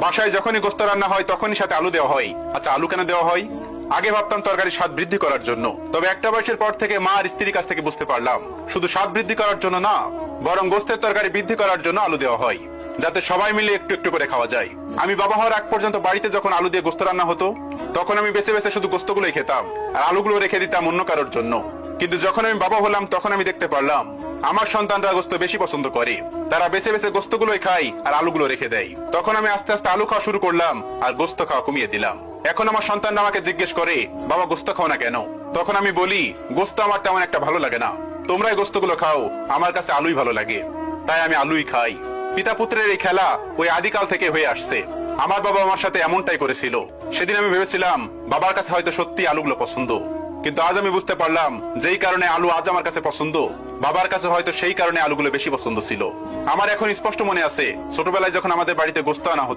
বাসায় যখনই গোস্ত রান্না হয় তখনই সাথে আলু দেওয়া হয়। আচ্ছা, আলু কেন দেওয়া হয়? আগে ভাবতাম তরকারির স্বাদ বৃদ্ধি করার জন্য, তবে একটা বয়সের পর থেকে মা আর স্ত্রীর কাছ থেকে বুঝতে পারলাম শুধু স্বাদ বৃদ্ধি করার জন্য না, বরং গোস্তের তরকারি বৃদ্ধি করার জন্য আলু দেওয়া হয়, যাতে সবাই মিলে একটু একটু করে খাওয়া যায়। আমি বাবা হওয়ার আগ পর্যন্ত বাড়িতে যখন আলু দিয়ে গোস্ত রান্না হতো, তখন আমি বেছে বেছে শুধু গোস্তগুলোই খেতাম আর আলুগুলো রেখে দিতাম অন্য কারোর জন্য। কিন্তু যখন আমি বাবা হলাম তখন আমি দেখতে পারলাম আমার সন্তানরা গোস্ত বেশি পছন্দ করে, তারা বেছে বেছে গোস্তগুলোই খায় আর আলুগুলো রেখে দেয়। তখন আমি আস্তে আস্তে আলু খাওয়া শুরু করলাম আর গোস্ত খাওয়া কমিয়ে দিলাম। এখন আমার সন্তানরা আমাকে জিজ্ঞেস করে, বাবা গোস্ত খাও না কেন? তখন আমি বলি, গোস্ত আমার তেমন একটা ভালো লাগে না, তোমরাই গোস্তগুলো খাও, আমার কাছে আলুই ভালো লাগে, তাই আমি আলুই খাই। পিতা পুত্রের এই খেলা ওই আদিকাল থেকে হয়ে আসছে। আমার বাবা আমার সাথে এমনটাই করেছিল। সেদিন আমি ভেবেছিলাম বাবার কাছে হয়তো সত্যি আলুগুলো পছন্দ, কিন্তু আজ আমি বুঝতে পারলাম যেই কারণে আলু আজ আমার কাছে পছন্দ, বাবার কাছে হয়তো সেই কারণে আলুগুলো বেশি পছন্দ ছিল। আমার এখন স্পষ্ট মনে আছে ছোটবেলায় যখন আমাদের বাড়িতে গোস্ত আনা হতো,